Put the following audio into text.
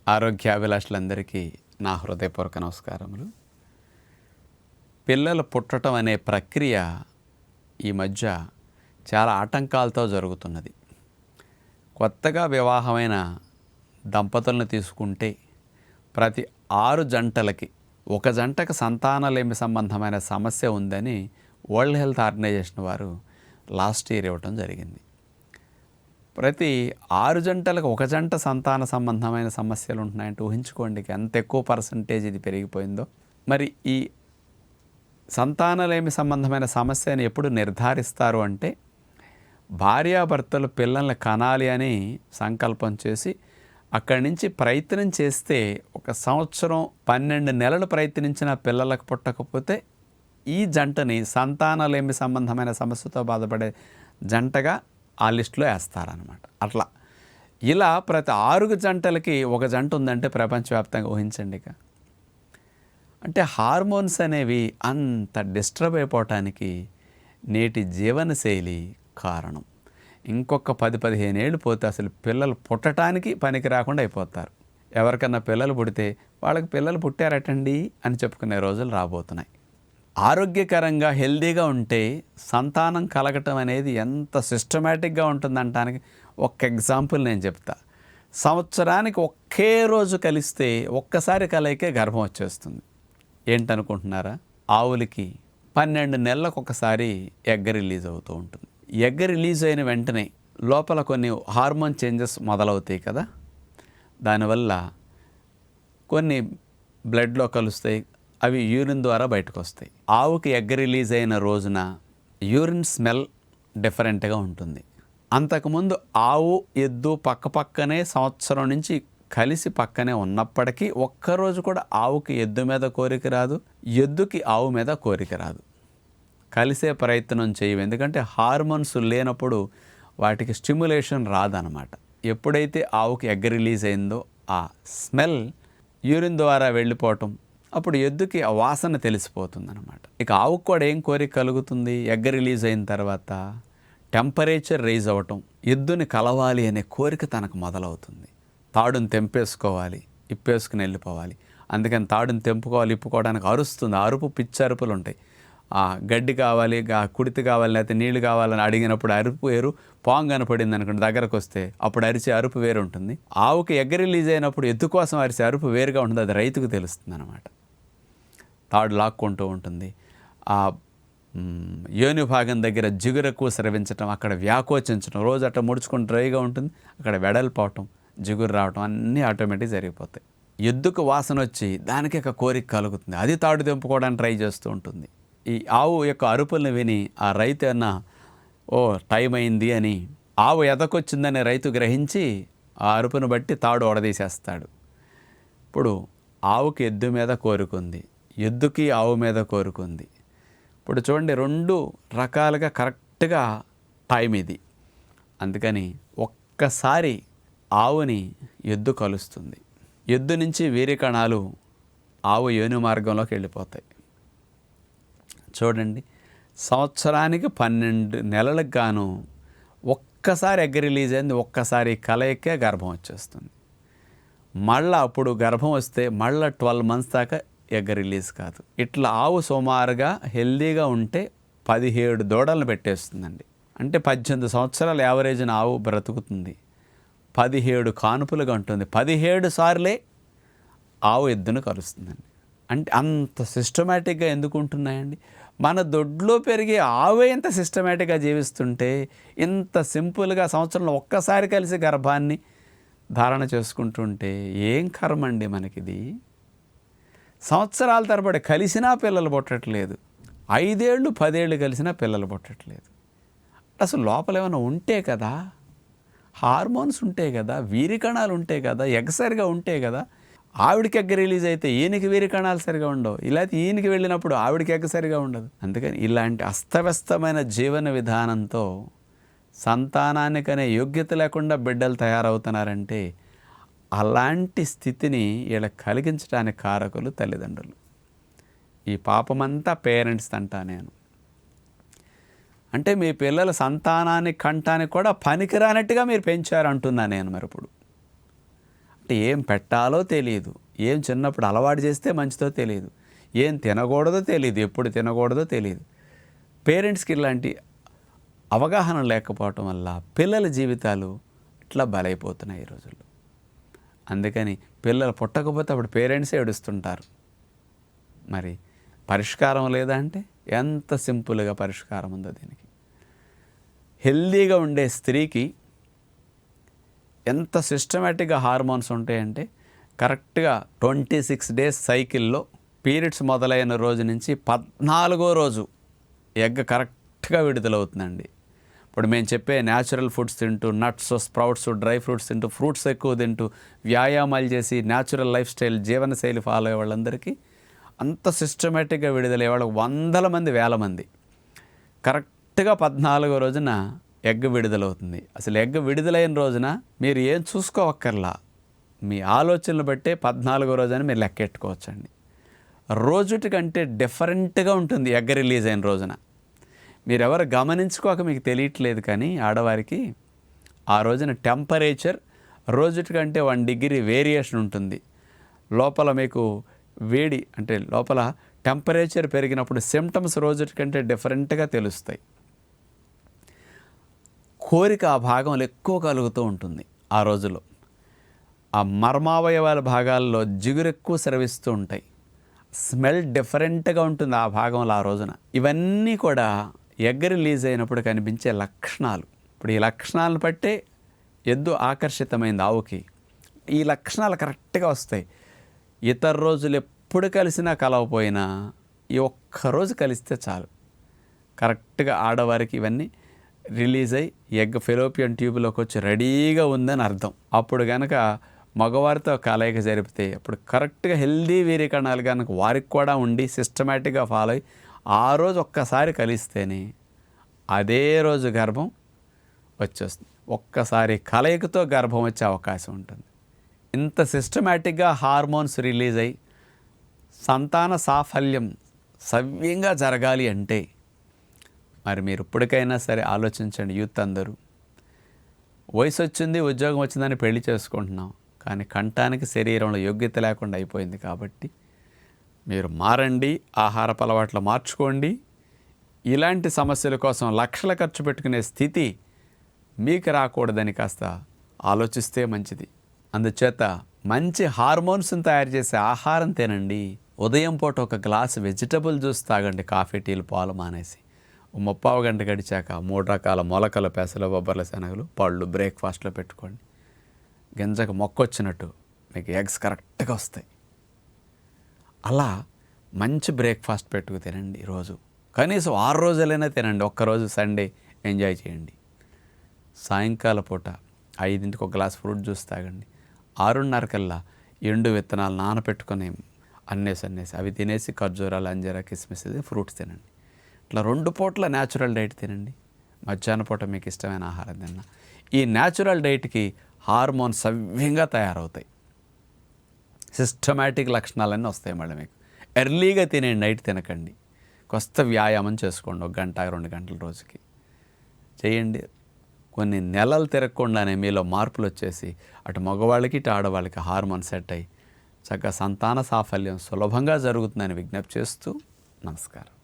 ఆరోగ్యాభిలాషులందరికీ నా హృదయపూర్వక నమస్కారములు. పిల్లలు పుట్టడం అనే ప్రక్రియ ఈ మధ్య చాలా ఆటంకాలతో జరుగుతున్నది. కొత్తగా వివాహమైన దంపతులను తీసుకుంటే ప్రతి 6 జంటలకి ఒక జంటకు సంతానలేమి సంబంధమైన సమస్య ఉందని వరల్డ్ హెల్త్ ఆర్గనైజేషన్ వారు లాస్ట్ ఇయర్ ఇవ్వటం జరిగింది. ప్రతి 6 జంటలకు ఒక జంట సంతాన సంబంధమైన సమస్యలు ఉంటున్నాయంటే ఊహించుకోండి ఎంత ఎక్కువ పర్సంటేజ్ ఇది పెరిగిపోయిందో. మరి ఈ సంతానలేమి సంబంధమైన సమస్యని ఎప్పుడు నిర్ధారిస్తారు అంటే, భార్యాభర్తలు పిల్లల్ని కనాలి అని సంకల్పం చేసి అక్కడి నుంచి ప్రయత్నం చేస్తే 1 సంవత్సరం 12 నెలలు ప్రయత్నించిన పిల్లలకు పుట్టకపోతే ఈ జంటని సంతానలేమి సంబంధమైన సమస్యతో బాధపడే జంటగా ఆ లిస్టులో వేస్తారనమాట. అట్లా ఇలా ప్రతి 6 జంటలకి ఒక జంట ఉందంటే ప్రపంచవ్యాప్తంగా ఊహించండి. ఇక అంటే హార్మోన్స్ అనేవి అంత డిస్టర్బ్ అయిపోవటానికి నేటి జీవనశైలి కారణం. ఇంకొక 10-15 ఏళ్ళు పోతే అసలు పిల్లలు పుట్టడానికి పనికి రాకుండా అయిపోతారు. ఎవరికన్నా పిల్లలు పుడితే వాళ్ళకి పిల్లలు పుట్టారటండి అని చెప్పుకునే రోజులు రాబోతున్నాయి. ఆరోగ్యకరంగా హెల్దీగా ఉంటే సంతానం కలగటం అనేది ఎంత సిస్టమేటిక్గా ఉంటుందంటానికి ఒక ఎగ్జాంపుల్ నేను చెప్తా. సంవత్సరానికి ఒకే రోజు కలిస్తే ఒక్కసారి కలయికే గర్భం వచ్చేస్తుంది. ఏంటనుకుంటున్నారా? ఆవులకి 12 నెలలకు ఒకసారి ఎగ్ రిలీజ్ అవుతూ ఉంటుంది. ఎగ్ రిలీజ్ అయిన వెంటనే లోపల కొన్ని హార్మోన్ చేంజెస్ మొదలవుతాయి కదా. దానివల్ల కొన్ని బ్లడ్లో కలుస్తాయి, అవి యూరిన్ ద్వారా బయటకు వస్తాయి. ఆవుకి ఎగ్ రిలీజ్ అయిన రోజున యూరిన్ స్మెల్ డిఫరెంట్గా ఉంటుంది. అంతకుముందు ఆవు ఎద్దు పక్కనే సంవత్సరం నుంచి కలిసి పక్కనే ఉన్నప్పటికీ ఒక్కరోజు కూడా ఆవుకి ఎద్దు మీద కోరిక రాదు, ఎద్దుకి ఆవు మీద కోరిక రాదు. కలిసే ప్రయత్నం చేయవు, ఎందుకంటే హార్మోన్స్ లేనప్పుడు వాటికి స్టిమ్యులేషన్ రాదనమాట. ఎప్పుడైతే ఆవుకి ఎగ్ రిలీజ్ అయిందో ఆ స్మెల్ యూరిన్ ద్వారా వెళ్ళిపోవటం, అప్పుడు ఎద్దుకి ఆ వాసన తెలిసిపోతుంది అనమాట. ఇక ఆవుకు కూడా ఏం కోరిక కలుగుతుంది? ఎగ్ రిలీజ్ అయిన తర్వాత టెంపరేచర్ రైజ్ అవ్వటం, ఎద్దుని కలవాలి అనే కోరిక తనకు మొదలవుతుంది. తాడుని తెంపేసుకోవాలి, ఇప్పేసుకుని వెళ్ళిపోవాలి. అందుకని తాడుని తెంపుకోవాలి, ఇప్పుకోవడానికి అరుస్తుంది. అరుపు పిచ్చి అరుపులు ఉంటాయి. గడ్డి కావాలి, కుడితి కావాలి, లేకపోతే నీళ్లు కావాలని అడిగినప్పుడు అరుపు వేరు, పాంగ్ కనపడింది అనుకోండి దగ్గరకు వస్తే అప్పుడు అరిచే అరుపు వేరు ఉంటుంది. ఆవుకి ఎగ్ రిలీజ్ అయినప్పుడు ఎద్దు కోసం అరిచే అరుపు వేరుగా ఉంటుంది. అది రైతుకు తెలుస్తుంది అనమాట. తాడు లాక్కుంటూ ఉంటుంది. ఆ యోని భాగం దగ్గర జిగురు ఎక్కువ స్రవించటం, అక్కడ వ్యాకోచించడం, రోజు అట్లా ముడుచుకొని డ్రైగా ఉంటుంది, అక్కడ వెడల్పోవటం, జిగురు రావటం అన్నీ ఆటోమేటిక్ జరిగిపోతాయి. ఎద్దుకు వాసన వచ్చి దానికి ఒక కోరిక కలుగుతుంది, అది తాడు తెంపుకోవడానికి ట్రై చేస్తూ ఉంటుంది. ఈ ఆవు యొక్క అరుపులను విని ఆ రైతు అన్న టైం అయింది అని, ఆవు ఎదకొచ్చిందని రైతు గ్రహించి ఆ అరుపును బట్టి తాడు ఒడదీసేస్తాడు. ఇప్పుడు ఆవుకి ఎద్దు మీద కోరుకుంది, ఎద్దుకి ఆవు మీద కోరుకుంది. ఇప్పుడు చూడండి, 2 రకాలుగా కరెక్ట్గా టైం ఇది. అందుకని ఒక్కసారి ఆవుని ఎద్దు కలుస్తుంది. ఎద్దు నుంచి వీర్య కణాలు ఆవు యోని మార్గంలోకి వెళ్ళిపోతాయి. చూడండి, సంవత్సరానికి 12 నెలలకు గాను ఒక్కసారి ఎగ్ రిలీజ్ అయింది, ఒక్కసారి కలయికే గర్భం వచ్చేస్తుంది. మళ్ళీ అప్పుడు గర్భం వస్తే మళ్ళీ 12 మంత్స్ దాకా ఎగ్ రిలీజ్ కాదు. ఇట్లా ఆవు సుమారుగా హెల్దీగా ఉంటే 17 దూడలను పెట్టేస్తుందండి. అంటే 18 సంవత్సరాల యావరేజ్న ఆవు బ్రతుకుతుంది. 17 కానుపులుగా ఉంటుంది. 17 సార్లే ఆవు ఎద్దును కలుస్తుందండి. అంటే అంత సిస్టమేటిక్గా ఎందుకు ఉంటున్నాయండి? మన దొడ్లో పెరిగే ఆవే ఎంత సిస్టమేటిక్గా జీవిస్తుంటే, ఇంత సింపుల్గా సంవత్సరంలో ఒక్కసారి కలిసి గర్భాన్ని ధారణ చేసుకుంటుంటే ఏం కర్మ అండి మనకిది? సంవత్సరాల తరబడి కలిసినా పిల్లలు పుట్టట్లేదు, 5 ఏళ్ళు 10 ఏళ్ళు కలిసినా పిల్లలు పుట్టట్లేదు. అసలు లోపల ఏమైనా ఉంటే కదా, హార్మోన్స్ ఉంటే కదా, వీరి కణాలు ఉంటే కదా, ఎగ్ సరిగా ఉంటే కదా. ఆవిడికి ఎగ్ రిలీజ్ అయితే ఈయనకి వీరి కణాలు సరిగా ఉండవు, ఇలాంటి ఈయనకి వెళ్ళినప్పుడు ఆవిడికి ఎగ్ సరిగా ఉండదు. అందుకని ఇలాంటి అస్తవ్యస్తమైన జీవన విధానంతో సంతానానికనే యోగ్యత లేకుండా బిడ్డలు తయారవుతున్నారంటే, అలాంటి స్థితిని వీళ్ళకి కలిగించడానికి కారకులు తల్లిదండ్రులు. ఈ పాపమంతా పేరెంట్స్ అంటా నేను. అంటే మీ పిల్లల సంతానాన్ని కంటానికి కూడా పనికిరానట్టుగా మీరు పెంచారు అంటున్నా నేను. మరి ఇప్పుడు కరెక్ట్ ఏం పెట్టాలో తెలియదు, ఏం చిన్నప్పుడు అలవాటు చేస్తే మంచిదో తెలియదు, ఏం తినకూడదో తెలియదు, ఎప్పుడు తినకూడదో తెలియదు. పేరెంట్స్కి ఇలాంటి అవగాహన లేకపోవటం వల్ల పిల్లల జీవితాలు ఇట్లా బలైపోతున్నాయి ఈ రోజుల్లో. అందుకని పిల్లలు పుట్టకపోతే అప్పుడు పేరెంట్సే ఏడుస్తుంటారు. మరి పరిష్కారం లేదా అంటే ఎంత సింపుల్గా పరిష్కారం ఉందో దీనికి. హెల్దీగా ఉండే స్త్రీకి ఎంత సిస్టమేటిక్గా హార్మోన్స్ ఉంటాయంటే కరెక్ట్గా 26 డేస్ సైకిల్లో పీరియడ్స్ మొదలైన రోజు నుంచి 14వ రోజు ఎగ్ కరెక్ట్గా విడుదలవుతుందండి. ఇప్పుడు మేము చెప్పే న్యాచురల్ ఫుడ్స్ తింటూ, నట్స్, స్ప్రౌట్స్, డ్రై ఫ్రూట్స్ తింటూ, ఫ్రూట్స్ ఎక్కువ తింటూ, వ్యాయామాలు చేసి న్యాచురల్ లైఫ్ స్టైల్ జీవనశైలి ఫాలో అయ్యే వాళ్ళందరికీ అంత సిస్టమేటిక్గా విడుదలయ్యే వాళ్ళకి 100 మంది 1000 మంది కరెక్ట్గా 14వ రోజున ఎగ్ విడుదలవుతుంది. అసలు ఎగ్ విడుదలైన రోజున మీరు ఏం చూసుకోవక్కర్లా, మీ ఆలోచనలు బట్టే 14వ రోజున మీరు లెక్కెట్టుకోవచ్చండి. రోజుటి కంటే డిఫరెంట్గా ఉంటుంది ఎగ్ రిలీజ్ అయిన రోజున. మీరెవరు గమనించుకోక మీకు తెలియట్లేదు, కానీ ఆడవారికి ఆ రోజున టెంపరేచర్ రోజుటి కంటే 1 డిగ్రీ వేరియేషన్ ఉంటుంది. లోపల మీకు వేడి అంటే లోపల టెంపరేచర్ పెరిగినప్పుడు సిమ్టమ్స్ రోజుటి కంటే డిఫరెంట్గా తెలుస్తాయి. కోరిక ఆ భాగంలో ఎక్కువ కలుగుతూ ఉంటుంది ఆ రోజులో. ఆ మర్మావయవాల భాగాల్లో జిగురు ఎక్కువ స్రవిస్తూ ఉంటాయి. స్మెల్ డిఫరెంట్గా ఉంటుంది ఆ భాగంలో ఆ రోజున. ఇవన్నీ కూడా ఎగ్ రిలీజ్ అయినప్పుడు కనిపించే లక్షణాలు. ఇప్పుడు ఈ లక్షణాలను బట్టే ఎద్దు ఆకర్షితమైంది ఆవుకి. ఈ లక్షణాలు కరెక్ట్గా వస్తాయి. ఇతర రోజులు ఎప్పుడు కలిసినా కలవపోయినా ఈ ఒక్కరోజు కలిస్తే చాలు, కరెక్ట్గా ఆడవారికి ఇవన్నీ రిలీజ్ అయ్యి ఎగ్ ఫెలోపియన్ ట్యూబ్లోకి వచ్చి రెడీగా ఉందని అర్థం. అప్పుడు కనుక మగవారితో కలయిక జరిపితే అప్పుడు కరెక్ట్గా హెల్దీ వీర్యకణాలు కనుక వారికి కూడా ఉండి సిస్టమేటిక్గా ఫాలో అయ్యి ఆ రోజు ఒక్కసారి కలిస్తేనే అదే రోజు గర్భం వచ్చేస్తుంది. ఒక్కసారి కలయికతో గర్భం వచ్చే అవకాశం ఉంటుంది. ఇంత సిస్టమేటిక్గా హార్మోన్స్ రిలీజ్ అయ్యి సంతాన సాఫల్యం సవ్యంగా జరగాలి అంటే మరి మీరు ఇప్పటికైనా సరే ఆలోచించండి. యూత్ అందరూ వయసు వచ్చింది, ఉద్యోగం వచ్చిందని పెళ్లి చేసుకుంటున్నాం, కానీ కంటానికి శరీరంలో యోగ్యత లేకుండా అయిపోయింది. కాబట్టి మీరు మారండి, ఆహారపు అలవాట్లు మార్చుకోండి. ఇలాంటి సమస్యల కోసం లక్షల ఖర్చు పెట్టుకునే స్థితి మీకు రాకూడదని కాస్త ఆలోచిస్తే మంచిది. అందుచేత మంచి హార్మోన్స్ని తయారు చేసే ఆహారం తినండి. ఉదయం పూట ఒక గ్లాసు వెజిటబుల్ జ్యూస్ తాగండి, కాఫీ టీలు పాలు మానేసి. 30 గంట గడిచాక 3 రకాల మొలకలు, పెసలు, బొబ్బర్ల, శనగలు, పళ్ళు బ్రేక్ఫాస్ట్లో పెట్టుకోండి. గింజకు మొక్కొచ్చినట్టు మీకు ఎగ్స్ కరెక్ట్గా వస్తాయి. అలా మంచి బ్రేక్ఫాస్ట్ పెట్టుకు తినండి. రోజు కనీసం 6 రోజులైనా తినండి. ఒక్కరోజు సండే ఎంజాయ్ చేయండి. సాయంకాల పూట 5ంటికి ఒక గ్లాస్ ఫ్రూట్ జ్యూస్ తాగండి. 6:30 కల్లా ఎండు విత్తనాలు నానపెట్టుకుని అన్నేసి అవి తినేసి ఖర్జూరాలు, అంజీరా, కిస్మిస్ ఫ్రూట్స్ తినండి. ఇట్లా 2 పూట్ల న్యాచురల్ డైట్ తినండి. మధ్యాహ్న పూట మీకు ఇష్టమైన ఆహారం తిన్నా. ఈ న్యాచురల్ డైట్కి హార్మోన్స్ సవ్యంగా తయారవుతాయి. సిస్టమేటిక్ లక్షణాలన్నీ వస్తాయి. మళ్ళీ మీకు ఎర్లీగా తినేయండి, నైట్ తినకండి. కొత్త వ్యాయామం చేసుకోండి, 1 గంట 2 గంటల రోజుకి చేయండి. కొన్ని నెలలు తిరగకుండానే మీలో మార్పులు వచ్చేసి అటు మగవాళ్ళకి ఇటు ఆడవాళ్ళకి హార్మోన్ సెట్ అయ్యి చక్కగా సంతాన సాఫల్యం సులభంగా జరుగుతుందని విజ్ఞప్తి చేస్తూ నమస్కారం.